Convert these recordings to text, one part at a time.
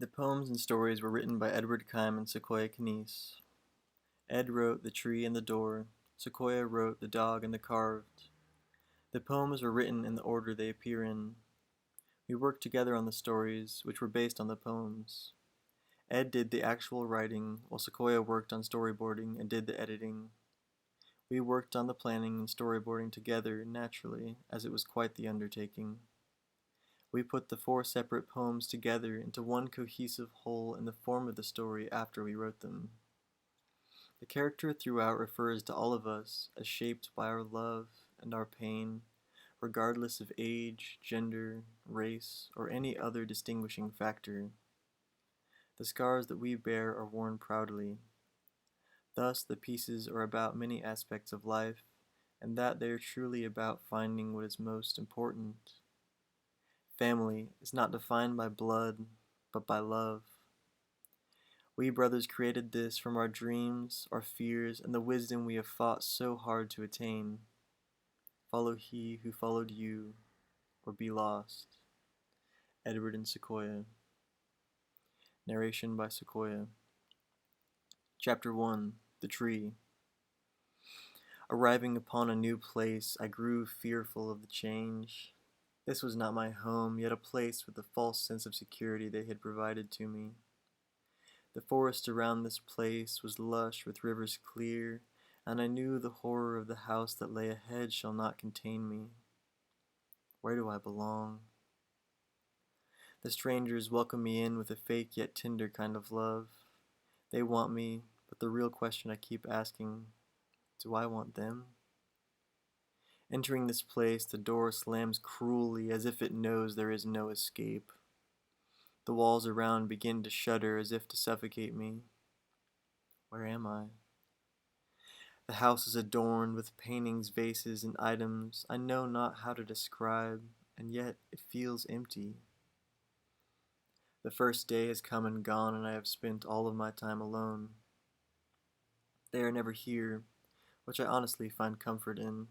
The poems and stories were written by Edward Kime and Sequoia Kanies. Ed wrote The Tree and the Door. Sequoia wrote The Dog and the Carved. The poems were written in the order they appear in. We worked together on the stories, which were based on the poems. Ed did the actual writing, while Sequoia worked on storyboarding and did the editing. We worked on the planning and storyboarding together naturally, as it was quite the undertaking. We put the four separate poems together into one cohesive whole in the form of the story after we wrote them. The character throughout refers to all of us as shaped by our love and our pain, regardless of age, gender, race, or any other distinguishing factor. The scars that we bear are worn proudly. Thus, the pieces are about many aspects of life, and that they are truly about finding what is most important. Family is not defined by blood, but by love. We brothers created this from our dreams, our fears, and the wisdom we have fought so hard to attain. Follow he who followed you, or be lost. Edward and Sequoia. Narration by Sequoia. Chapter 1. The Tree. Arriving upon a new place, I grew fearful of the change. This was not my home, yet a place with the false sense of security they had provided to me. The forest around this place was lush with rivers clear, and I knew the horror of the house that lay ahead shall not contain me. Where do I belong? The strangers welcome me in with a fake yet tender kind of love. They want me, but the real question I keep asking, do I want them? Entering this place, the door slams cruelly as if it knows there is no escape. The walls around begin to shudder as if to suffocate me. Where am I? The house is adorned with paintings, vases, and items I know not how to describe, and yet it feels empty. The first day has come and gone, and I have spent all of my time alone. They are never here, which I honestly find comfort in.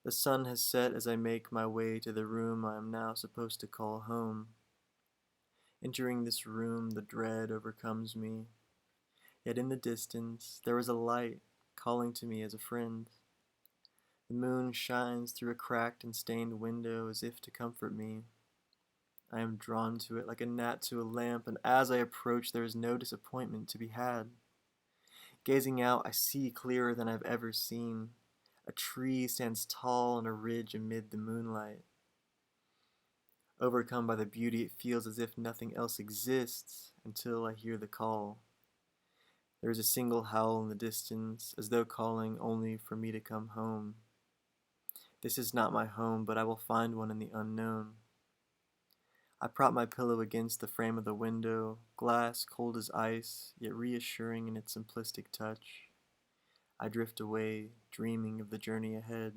The sun has set as I make my way to the room I am now supposed to call home. Entering this room, the dread overcomes me. Yet in the distance, there is a light calling to me as a friend. The moon shines through a cracked and stained window as if to comfort me. I am drawn to it like a gnat to a lamp, and as I approach, there is no disappointment to be had. Gazing out, I see clearer than I've ever seen. A tree stands tall on a ridge amid the moonlight. Overcome by the beauty, it feels as if nothing else exists until I hear the call. There is a single howl in the distance, as though calling only for me to come home. This is not my home, but I will find one in the unknown. I prop my pillow against the frame of the window, glass cold as ice, yet reassuring in its simplistic touch. I drift away, dreaming of the journey ahead.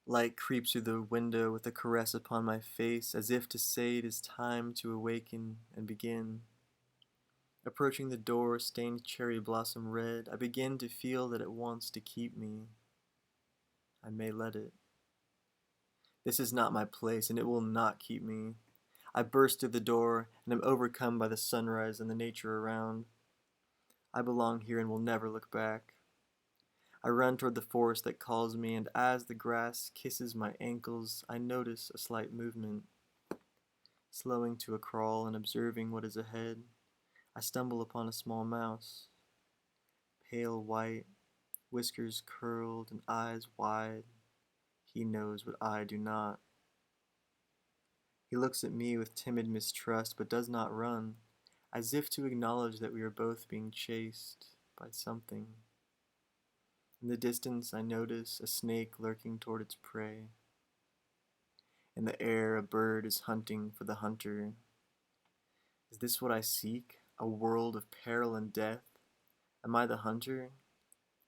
Light creeps through the window with a caress upon my face, as if to say it is time to awaken and begin. Approaching the door, stained cherry blossom red, I begin to feel that it wants to keep me. I may let it. This is not my place, and it will not keep me. I burst through the door, and am overcome by the sunrise and the nature around. I belong here and will never look back. I run toward the forest that calls me, and as the grass kisses my ankles, I notice a slight movement. Slowing to a crawl and observing what is ahead, I stumble upon a small mouse. Pale white, whiskers curled and eyes wide. He knows what I do not. He looks at me with timid mistrust, but does not run, as if to acknowledge that we are both being chased by something. In the distance, I notice a snake lurking toward its prey. In the air, a bird is hunting for the hunter. Is this what I seek? A world of peril and death? Am I the hunter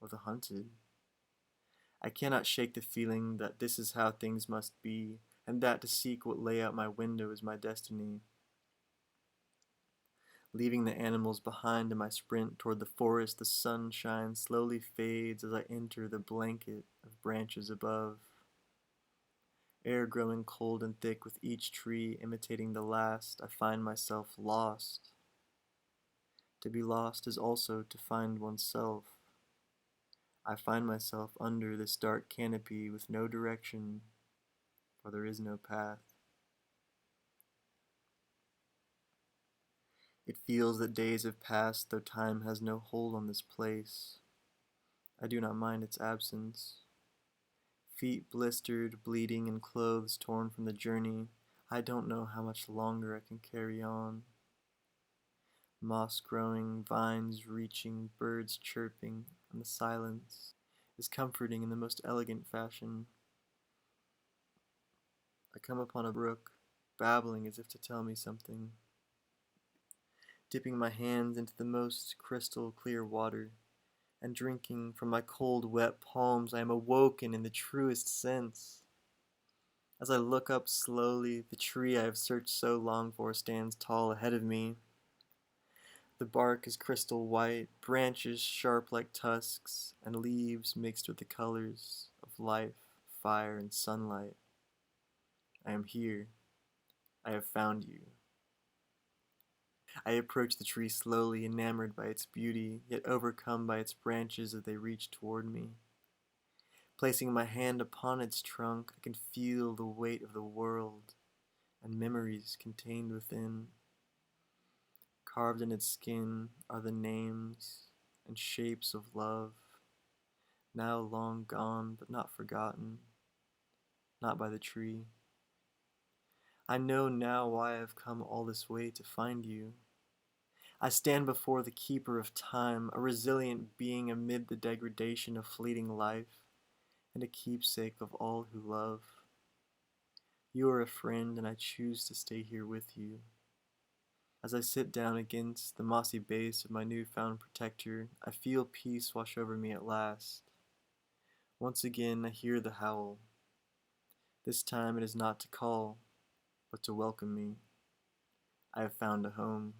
or the hunted? I cannot shake the feeling that this is how things must be, and that to seek what lay out my window is my destiny. Leaving the animals behind in my sprint toward the forest, the sunshine slowly fades as I enter the blanket of branches above. Air growing cold and thick with each tree imitating the last, I find myself lost. To be lost is also to find oneself. I find myself under this dark canopy with no direction, for there is no path. It feels that days have passed, though time has no hold on this place. I do not mind its absence. Feet blistered, bleeding, and clothes torn from the journey, I don't know how much longer I can carry on. Moss growing, vines reaching, birds chirping, and the silence is comforting in the most elegant fashion. I come upon a brook, babbling as if to tell me something. Dipping my hands into the most crystal clear water, and drinking from my cold, wet palms, I am awoken in the truest sense. As I look up slowly, the tree I have searched so long for stands tall ahead of me. The bark is crystal white, branches sharp like tusks, and leaves mixed with the colors of life, fire, and sunlight. I am here. I have found you. I approach the tree slowly, enamored by its beauty, yet overcome by its branches as they reach toward me. Placing my hand upon its trunk, I can feel the weight of the world and memories contained within. Carved in its skin are the names and shapes of love, now long gone but not forgotten, not by the tree. I know now why I have come all this way to find you. I stand before the keeper of time, a resilient being amid the degradation of fleeting life, and a keepsake of all who love. You are a friend, and I choose to stay here with you. As I sit down against the mossy base of my newfound protector, I feel peace wash over me at last. Once again I hear the howl. This time it is not to call, but to welcome me. I have found a home.